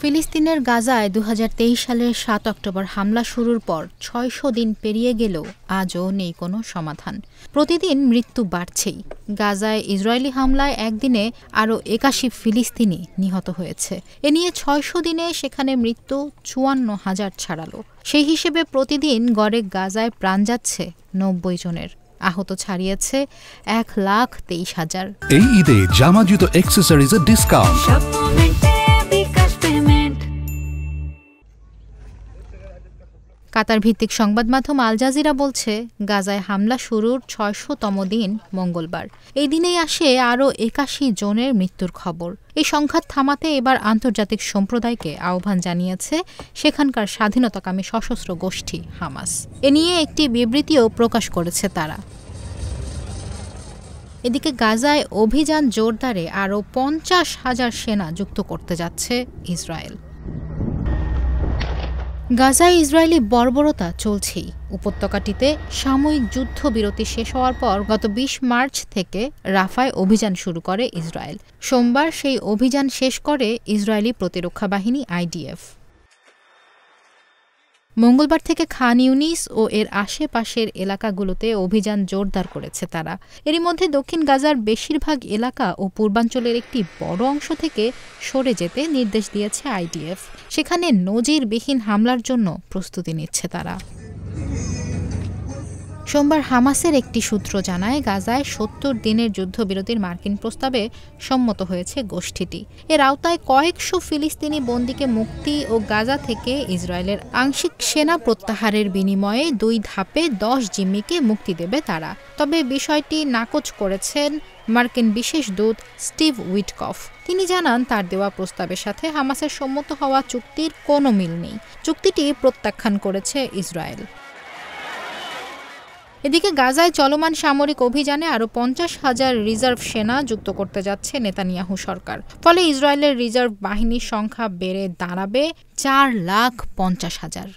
ফিলিস্তিনের গাজায় ২০২৩ সালের ৭ অক্টোবর হামলা শুরুর পর ৬০০ দিন পেরিয়ে গেলেও আজও নেই কোনো সমাধান। প্রতিদিন মৃত্যু বাড়ছেই। গাজায় ইসরায়েলি হামলায় একদিনে আরও ৮১ ফিলিস্তিনি নিহত হয়েছে। এ নিয়ে ৬০০ দিনে সেখানে মৃত্যু ৫৪,০০০ ছাড়ালো। সেই হিসেবে প্রতিদিন গড়ে গাজায় প্রাণ যাচ্ছে ৯০ জনের। আহত ছাড়িয়েছে ১,২৩,০০০। এই ঈদে জামা জুতো অ্যাকসেসরিজের ডিসকাউন্ট। কাতার ভিত্তিক সংবাদ মাধ্যম আল জাজিরা বলছে, গাজায় হামলা শুরুর ৬০০তম দিন মঙ্গলবার। এই দিনেই আসে আরও ৮১ জনের মৃত্যুর খবর। এই সংখ্যা থামাতে এবার আন্তর্জাতিক সম্প্রদায়কে আহ্বান জানিয়েছে সেখানকার স্বাধীনতাকামী সশস্ত্র গোষ্ঠী হামাস। এ নিয়ে একটি বিবৃতিও প্রকাশ করেছে তারা। এদিকে গাজায় অভিযান জোরদারে আরও ৫০,০০০ সেনা যুক্ত করতে যাচ্ছে ইসরায়েল। গাজায় ইসরায়েলি বর্বরতা চলছেই। উপত্যকাটিতে সাময়িক যুদ্ধবিরতি শেষ হওয়ার পর গত ২০ মার্চ থেকে রাফায় অভিযান শুরু করে ইসরায়েল। সোমবার সেই অভিযান শেষ করে ইসরায়েলি প্রতিরক্ষা বাহিনী IDF। মঙ্গলবার থেকে খান ইউনিস ও এর আশেপাশের এলাকাগুলোতে অভিযান জোরদার করেছে তারা। এরই মধ্যে দক্ষিণ গাজার বেশিরভাগ এলাকা ও পূর্বাঞ্চলের একটি বড় অংশ থেকে সরে যেতে নির্দেশ দিয়েছে IDF। সেখানে নজিরবিহীন হামলার জন্য প্রস্তুতি নিচ্ছে তারা। সোমবার হামাসের একটি সূত্র জানায়, গাজায় ৭০ দিনের যুদ্ধবিরতির মার্কিন প্রস্তাবে সম্মত হয়েছে গোষ্ঠীটি। এর আওতায় কয়েকশো ফিলিস্তিনি বন্দীকে মুক্তি ও গাজা থেকে ইসরায়েলের আংশিক সেনা প্রত্যাহারের বিনিময়ে ২ ধাপে ১০ জিম্মিকে মুক্তি দেবে তারা। তবে বিষয়টি নাকচ করেছেন মার্কিন বিশেষ দূত স্টিভ উইটকফ। তিনি জানান, তার দেওয়া প্রস্তাবের সাথে হামাসের সম্মত হওয়া চুক্তির কোনো মিল নেই। চুক্তিটি প্রত্যাখ্যান করেছে ইসরায়েল। এদিকে গাজায় চলমান সামরিক অভিযানে আরও ৫০,০০০ রিজার্ভ সেনা যুক্ত করতে যাচ্ছে নেতানিয়াহু সরকার। ফলে ইসরায়েলের রিজার্ভ বাহিনীর সংখ্যা বেড়ে দাঁড়াবে ৪,৫০,০০০।